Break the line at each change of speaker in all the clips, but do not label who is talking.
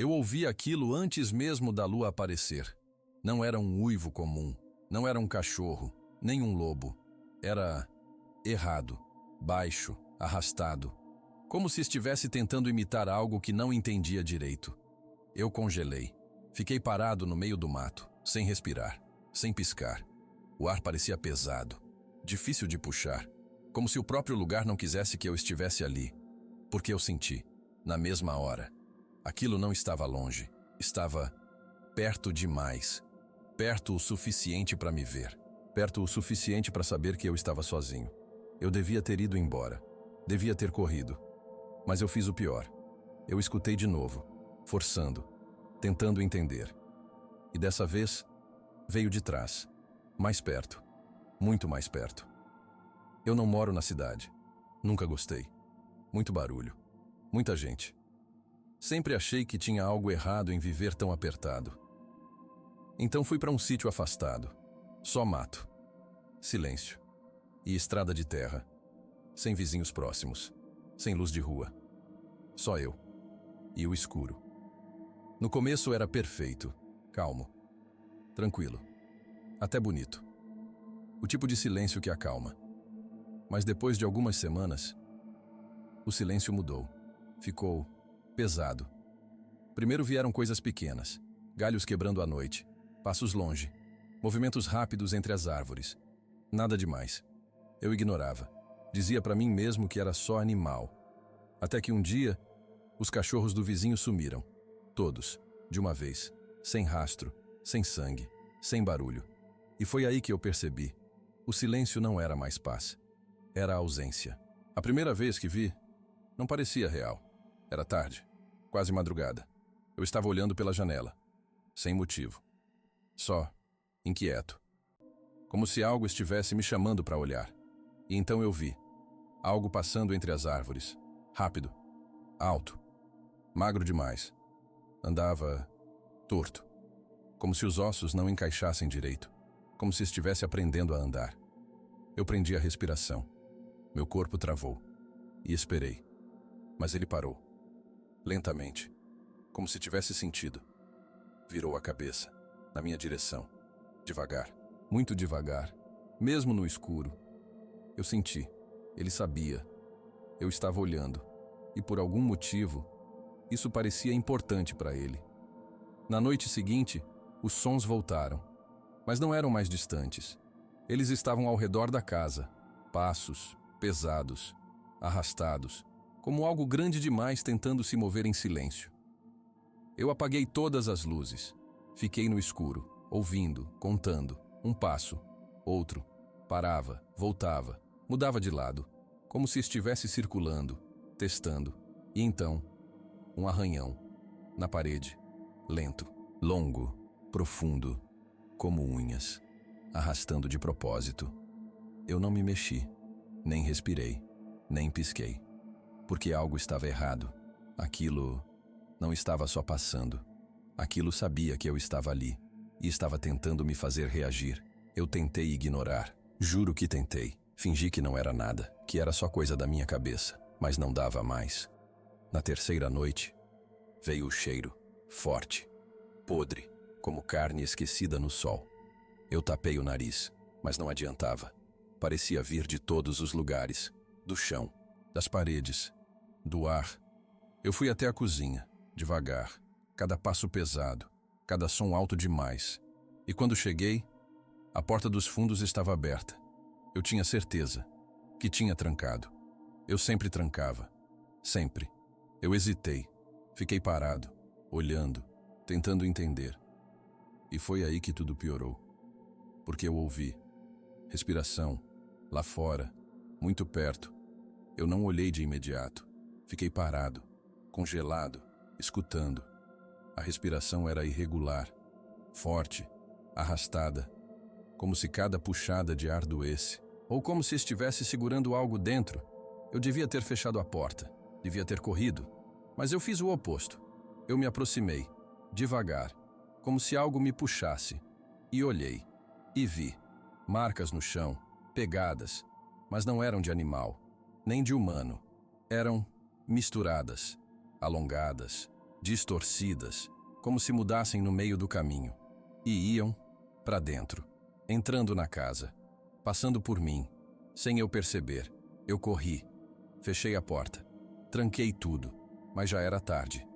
Eu ouvi aquilo antes mesmo da lua aparecer. Não era um uivo comum, não era um cachorro, nem um lobo. Era errado, baixo, arrastado, como se estivesse tentando imitar algo que não entendia direito. Eu congelei. Fiquei parado no meio do mato, sem respirar, sem piscar. O ar parecia pesado, difícil de puxar, como se o próprio lugar não quisesse que eu estivesse ali. Porque eu senti, na mesma hora, aquilo não estava longe, estava perto demais. Perto o suficiente para me ver. Perto o suficiente para saber que eu estava sozinho. Eu devia ter ido embora. Devia ter corrido. Mas eu fiz o pior. Eu escutei de novo, forçando, tentando entender. E dessa vez, veio de trás. Mais perto. Muito mais perto. Eu não moro na cidade. Nunca gostei. Muito barulho. Muita gente. Sempre achei que tinha algo errado em viver tão apertado. Então fui para um sítio afastado. Só mato. Silêncio. E estrada de terra. Sem vizinhos próximos. Sem luz de rua. Só eu. E o escuro. No começo era perfeito. Calmo. Tranquilo. Até bonito. O tipo de silêncio que acalma. Mas depois de algumas semanas, o silêncio mudou. Ficou pesado. Primeiro vieram coisas pequenas. Galhos quebrando à noite. Passos longe. Movimentos rápidos entre as árvores. Nada demais. Eu ignorava. Dizia para mim mesmo que era só animal. Até que um dia, os cachorros do vizinho sumiram. Todos, de uma vez. Sem rastro, sem sangue, sem barulho. E foi aí que eu percebi. O silêncio não era mais paz. Era ausência. A primeira vez que vi, não parecia real. Era tarde, quase madrugada. Eu estava olhando pela janela. Sem motivo. Só, inquieto. Como se algo estivesse me chamando para olhar. E então eu vi. Algo passando entre as árvores. Rápido. Alto. Magro demais. Andava torto. Como se os ossos não encaixassem direito. Como se estivesse aprendendo a andar. Eu prendi a respiração. Meu corpo travou. E esperei. Mas ele parou. Lentamente. Como se tivesse sentido. Virou a cabeça. Na minha direção. Devagar. Muito devagar. Mesmo no escuro. Eu senti. Ele sabia. Eu estava olhando. E por algum motivo, isso parecia importante para ele. Na noite seguinte, os sons voltaram. Mas não eram mais distantes. Eles estavam ao redor da casa. Passos, pesados, arrastados, como algo grande demais tentando se mover em silêncio. Eu apaguei todas as luzes. Fiquei no escuro, ouvindo, contando. Um passo, outro. Parava, voltava, mudava de lado, como se estivesse circulando, testando. E então, um arranhão, na parede, lento, longo, profundo, como unhas, arrastando de propósito. Eu não me mexi, nem respirei, nem pisquei, porque algo estava errado. Aquilo não estava só passando. Aquilo sabia que eu estava ali e estava tentando me fazer reagir. Eu tentei ignorar. Juro que tentei. Fingi que não era nada, que era só coisa da minha cabeça, mas não dava mais. Na terceira noite, veio o cheiro, forte, podre, como carne esquecida no sol. Eu tapei o nariz, mas não adiantava. Parecia vir de todos os lugares, do chão, das paredes, do ar. Eu fui até a cozinha, devagar, cada passo pesado, cada som alto demais. E quando cheguei, a porta dos fundos estava aberta. Eu tinha certeza que tinha trancado. Eu sempre trancava. Sempre. Eu hesitei. Fiquei parado, olhando, tentando entender. E foi aí que tudo piorou. Porque eu ouvi. Respiração. Lá fora. Muito perto. Eu não olhei de imediato. Fiquei parado, congelado, escutando. A respiração era irregular, forte, arrastada, como se cada puxada de ar doesse, ou como se estivesse segurando algo dentro. Eu devia ter fechado a porta, devia ter corrido, mas eu fiz o oposto. Eu me aproximei, devagar, como se algo me puxasse, e olhei, e vi marcas no chão, pegadas, mas não eram de animal, nem de humano. Eram misturadas, alongadas, distorcidas, como se mudassem no meio do caminho, e iam para dentro, entrando na casa, passando por mim, sem eu perceber. Eu corri, fechei a porta, tranquei tudo, mas já era tarde.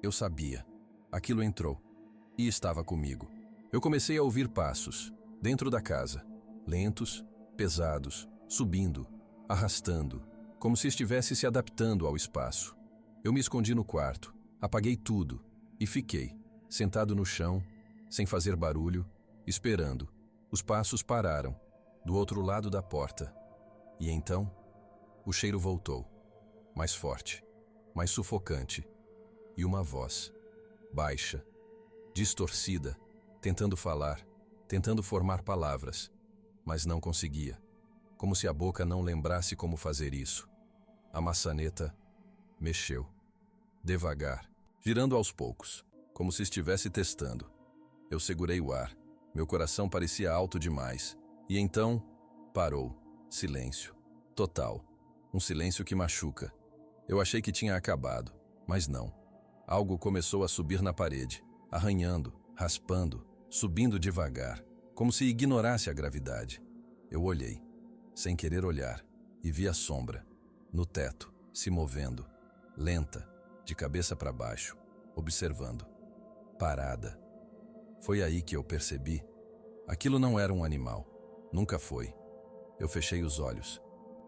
Eu sabia. Aquilo entrou e estava comigo. Eu comecei a ouvir passos, dentro da casa, lentos, pesados, subindo, arrastando, como se estivesse se adaptando ao espaço. Eu me escondi no quarto, apaguei tudo e fiquei, sentado no chão, sem fazer barulho, esperando. Os passos pararam, do outro lado da porta. E então, o cheiro voltou, mais forte, mais sufocante, e uma voz, baixa, distorcida, tentando falar, tentando formar palavras, mas não conseguia, como se a boca não lembrasse como fazer isso. A maçaneta mexeu, devagar, girando aos poucos, como se estivesse testando. Eu segurei o ar, meu coração parecia alto demais, e então parou, silêncio, total, um silêncio que machuca. Eu achei que tinha acabado, mas não. Algo começou a subir na parede, arranhando, raspando, subindo devagar, como se ignorasse a gravidade. Eu olhei, sem querer olhar, e vi a sombra, no teto, se movendo, lenta, de cabeça para baixo, observando. Parada. Foi aí que eu percebi. Aquilo não era um animal. Nunca foi. Eu fechei os olhos.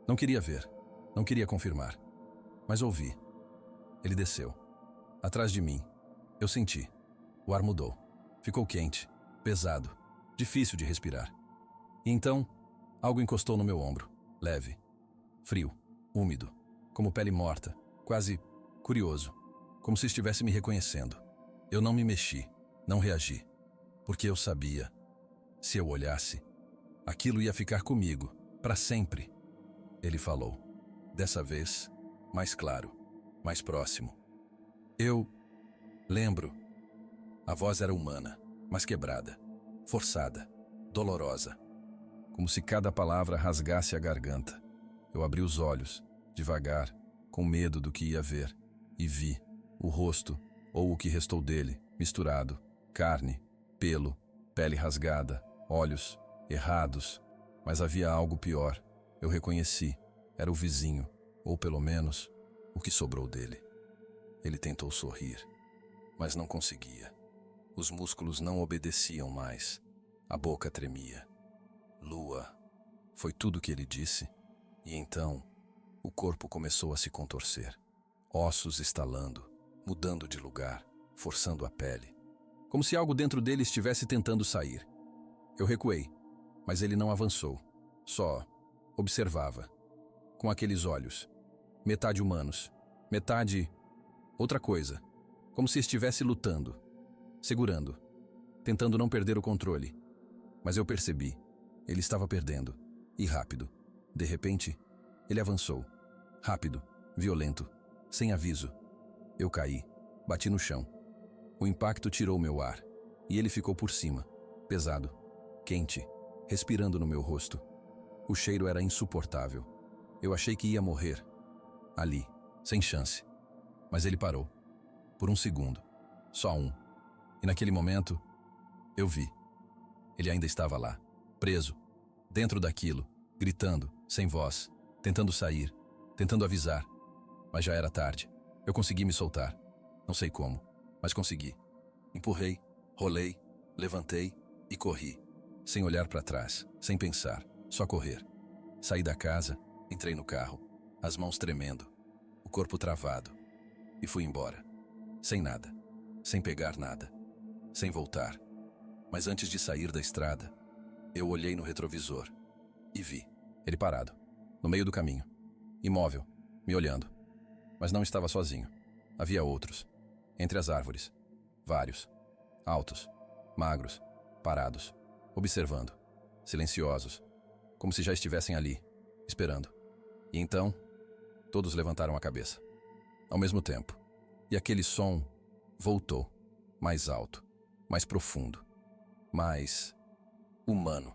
Não queria ver, não queria confirmar, mas ouvi. Ele desceu. Atrás de mim. Eu senti. O ar mudou. Ficou quente, pesado, difícil de respirar. E então, algo encostou no meu ombro, leve, frio, úmido, como pele morta, quase curioso, como se estivesse me reconhecendo. Eu não me mexi, não reagi, porque eu sabia, se eu olhasse, aquilo ia ficar comigo, para sempre. Ele falou, dessa vez, mais claro, mais próximo. Eu lembro. A voz era humana, mas quebrada, forçada, dolorosa, como se cada palavra rasgasse a garganta. Eu abri os olhos, devagar, com medo do que ia ver, e vi o rosto, ou o que restou dele, misturado, carne, pelo, pele rasgada, olhos errados, mas havia algo pior. Eu reconheci, era o vizinho, ou pelo menos, o que sobrou dele. Ele tentou sorrir, mas não conseguia. Os músculos não obedeciam mais. A boca tremia. Lua, foi tudo o que ele disse. E então, o corpo começou a se contorcer. Ossos estalando, mudando de lugar, forçando a pele. Como se algo dentro dele estivesse tentando sair. Eu recuei, mas ele não avançou. Só observava. Com aqueles olhos. Metade humanos, metade outra coisa. Como se estivesse lutando. Segurando, tentando não perder o controle. Mas eu percebi, ele estava perdendo, e rápido. De repente, ele avançou. Rápido, violento, sem aviso. Eu caí, bati no chão. O impacto tirou meu ar, e ele ficou por cima, pesado, quente, respirando no meu rosto. O cheiro era insuportável. Eu achei que ia morrer. Ali, sem chance. Mas ele parou. Por um segundo. Só um. E naquele momento, eu vi. Ele ainda estava lá, preso, dentro daquilo, gritando, sem voz, tentando sair, tentando avisar. Mas já era tarde. Eu consegui me soltar. Não sei como, mas consegui. Empurrei, rolei, levantei e corri. Sem olhar para trás, sem pensar, só correr. Saí da casa, entrei no carro, as mãos tremendo, o corpo travado. E fui embora. Sem nada, sem pegar nada. Sem voltar. Mas antes de sair da estrada, eu olhei no retrovisor e vi ele parado, no meio do caminho, imóvel, me olhando. Mas não estava sozinho. Havia outros, entre as árvores, vários, altos, magros, parados, observando, silenciosos, como se já estivessem ali, esperando. E então, todos levantaram a cabeça, ao mesmo tempo, e aquele som voltou, mais alto, mais profundo, mais humano.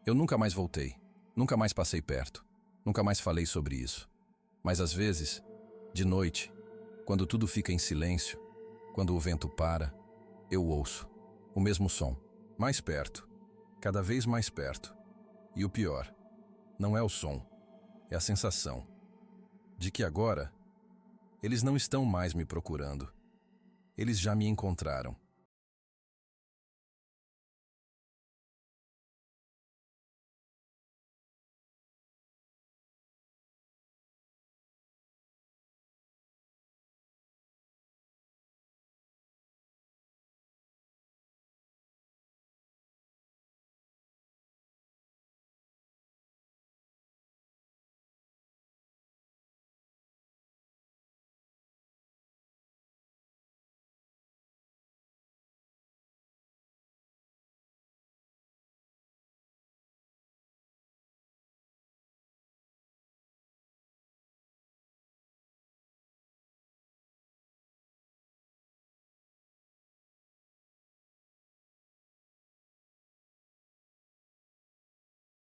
Eu nunca mais voltei, nunca mais passei perto, nunca mais falei sobre isso. Mas às vezes, de noite, quando tudo fica em silêncio, Quando o vento para, eu ouço o mesmo som, mais perto, cada vez mais perto. E o pior, não é o som, é a sensação de que agora eles não estão mais me procurando. Eles já me encontraram.